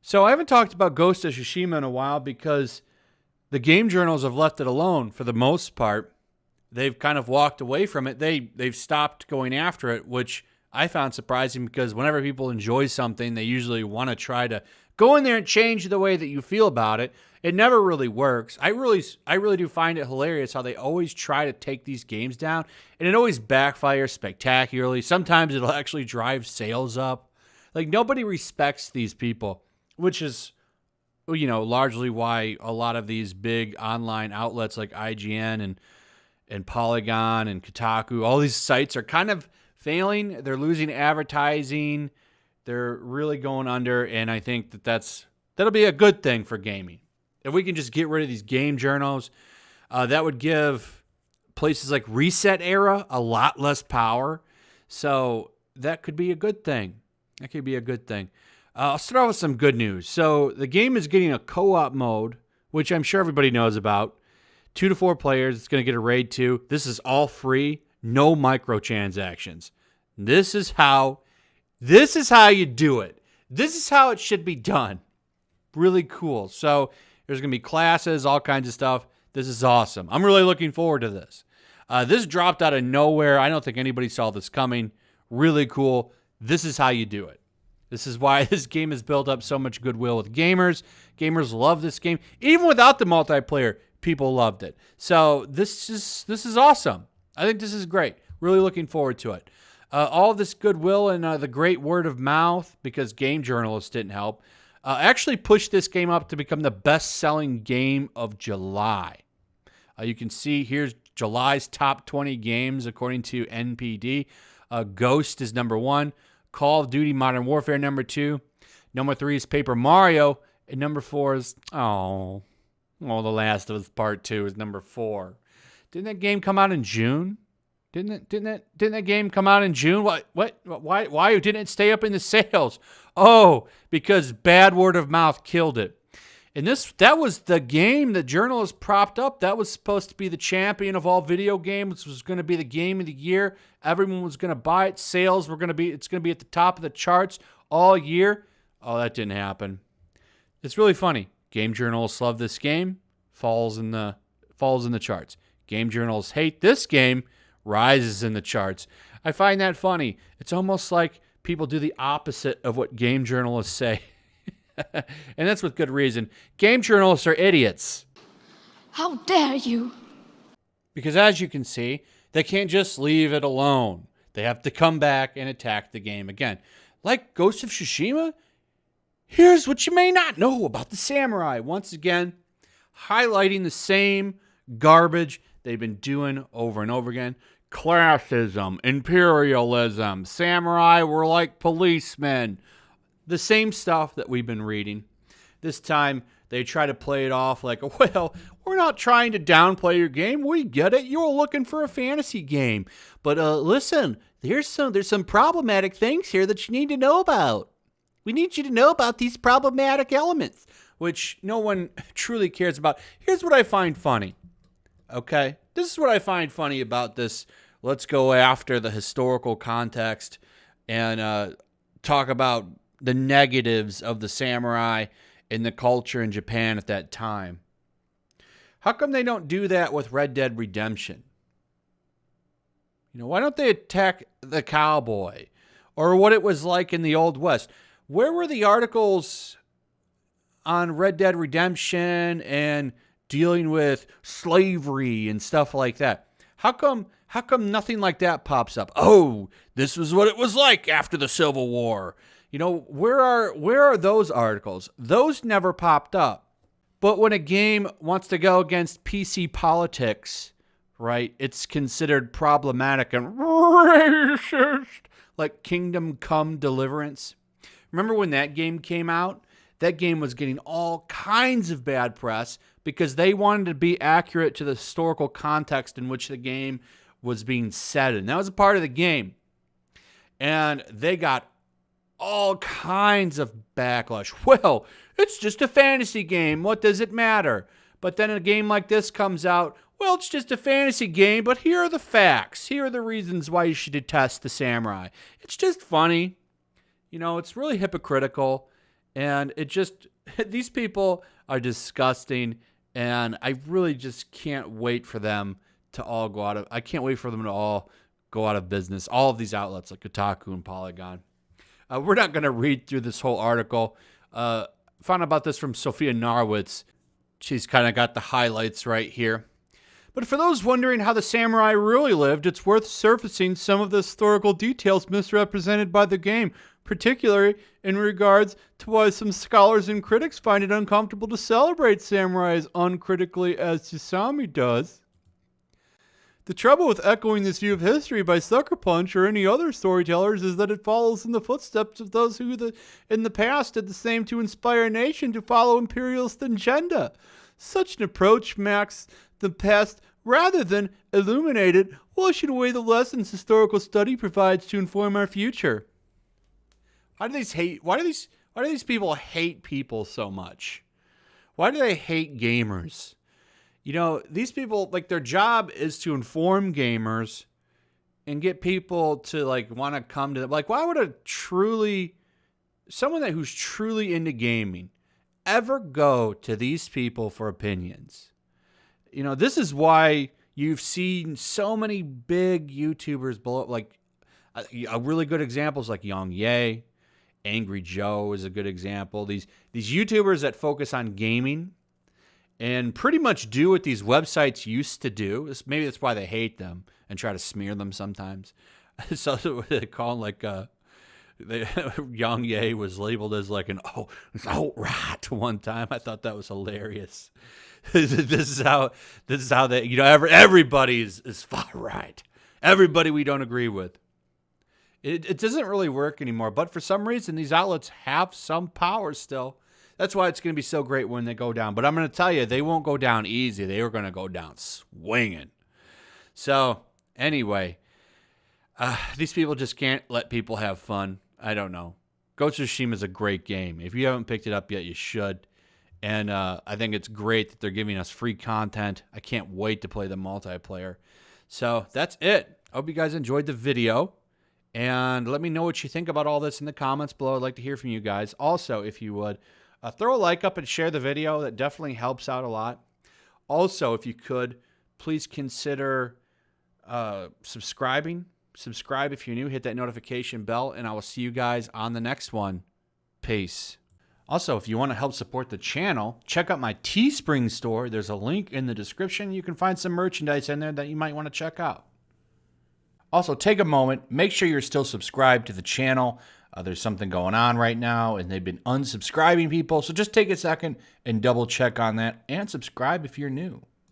So I haven't talked about Ghost of Tsushima in a while because the game journals have left it alone for the most part. They've kind of walked away from it. They've stopped going after it, which I found surprising because whenever people enjoy something, they usually want to try to go in there and change the way that you feel about it. It never really works. I really do find it hilarious how they always try to take these games down, and it always backfires spectacularly. Sometimes it'll actually drive sales up. Like, nobody respects these people, which is, largely why a lot of these big online outlets like IGN and Polygon and Kotaku, all these sites are kind of failing. They're losing advertising. They're really going under, and I think that'll be a good thing for gaming. If we can just get rid of these game journals, that would give places like Reset Era a lot less power. So that could be a good thing. I'll start off with some good news. So the game is getting a co-op mode, which I'm sure everybody knows about. 2 to 4 players. It's going to get a raid 2. This is all free. No microtransactions. This is how you do it. This is how it should be done. Really cool. So there's going to be classes, all kinds of stuff. This is awesome. I'm really looking forward to this. This dropped out of nowhere. I don't think anybody saw this coming. Really cool. This is how you do it. This is why this game has built up so much goodwill with gamers. Gamers love this game. Even without the multiplayer, people loved it. So this is awesome. I think this is great. Really looking forward to it. All this goodwill and the great word of mouth, because game journalists didn't help, actually pushed this game up to become the best-selling game of July. You can see here's July's top 20 games according to NPD. Ghost is number 1. Call of Duty Modern Warfare number 2. Number 3 is Paper Mario. And number 4 is, The Last of Us Part 2 is number 4. Didn't that game come out in June? Didn't that game come out in June? Why didn't it stay up in the sales? Oh, because bad word of mouth killed it. And that was the game that journalists propped up. That was supposed to be the champion of all video games. It was going to be the game of the year. Everyone was going to buy it. Sales it's going to be at the top of the charts all year. Oh, that didn't happen. It's really funny. Game journalists love this game. Falls in the charts. Game journalists hate this game. Rises in the charts. I find that funny. It's almost like people do the opposite of what game journalists say. And that's with good reason. Game journalists are idiots. How dare you? Because as you can see, they can't just leave it alone. They have to come back and attack the game again. Like Ghost of Tsushima, here's what you may not know about the samurai. Once again, highlighting the same garbage they've been doing over and over again. Classism, imperialism, samurai were like policemen. The same stuff that we've been reading. This time, they try to play it off like, well, we're not trying to downplay your game. We get it. You're looking for a fantasy game. But listen, there's some problematic things here that you need to know about. We need you to know about these problematic elements, which no one truly cares about. Here's what I find funny. Okay? This is what I find funny about this. Let's go after the historical context and talk about the negatives of the samurai and the culture in Japan at that time. How come they don't do that with Red Dead Redemption? Why don't they attack the cowboy or what it was like in the Old West? Where were the articles on Red Dead Redemption and dealing with slavery and stuff like that? How come nothing like that pops up? Oh, this was what it was like after the Civil War. Where are those articles? Those never popped up. But when a game wants to go against PC politics, right, it's considered problematic and racist, like Kingdom Come Deliverance. Remember when that game came out? That game was getting all kinds of bad press because they wanted to be accurate to the historical context in which the game was being set in. That was a part of the game. And they got all kinds of backlash. Well, it's just a fantasy game. What does it matter? But then a game like this comes out. Well, it's just a fantasy game, but here are the facts. Here are the reasons why you should detest the samurai. It's just funny. It's really hypocritical. And it just, these people are disgusting. And I really just can't wait for them to all go out of, I can't wait for them to all go out of business. All of these outlets like Kotaku and Polygon. We're not going to read through this whole article. Found about this from Sophia Narwitz. She's kind of got the highlights right here. But for those wondering how the samurai really lived, it's worth surfacing some of the historical details misrepresented by the game, particularly in regards to why some scholars and critics find it uncomfortable to celebrate samurai as uncritically as Tsusami does. The trouble with echoing this view of history by Sucker Punch or any other storytellers is that it follows in the footsteps of those who in the past did the same to inspire a nation to follow imperialist agenda. Such an approach masks the past rather than illuminate it, washing away the lessons historical study provides to inform our future. Why do these people hate people so much? Why do they hate gamers? You know, these people, like, their job is to inform gamers and get people to, like, want to come to them. Like, why would someone who's truly into gaming ever go to these people for opinions? You know, this is why you've seen so many big YouTubers blow up. Like, a really good example is like Young Ye. Angry Joe is a good example. These YouTubers that focus on gaming and pretty much do what these websites used to do. Maybe that's why they hate them and try to smear them sometimes. So they call them Young Ye was labeled as like an alt-right one time. I thought that was hilarious. This is how they, you know, everybody is far right. Everybody we don't agree with. It doesn't really work anymore, but for some reason these outlets have some power still. That's why it's going to be so great when they go down. But I'm going to tell you, they won't go down easy. They are going to go down swinging. So, anyway, these people just can't let people have fun. I don't know. Ghost of Tsushima is a great game. If you haven't picked it up yet, you should. And I think it's great that they're giving us free content. I can't wait to play the multiplayer. So, that's it. I hope you guys enjoyed the video. And let me know what you think about all this in the comments below. I'd like to hear from you guys. Also, if you would, throw a like up and share the video. That definitely helps out a lot. Also, if you could, please consider subscribing. Subscribe if you're new. Hit that notification bell, and I will see you guys on the next one. Peace. Also, if you want to help support the channel, check out my Teespring store. There's a link in the description. You can find some merchandise in there that you might want to check out. Also, take a moment. Make sure you're still subscribed to the channel. There's something going on right now, and they've been unsubscribing people. So just take a second and double check on that and subscribe if you're new.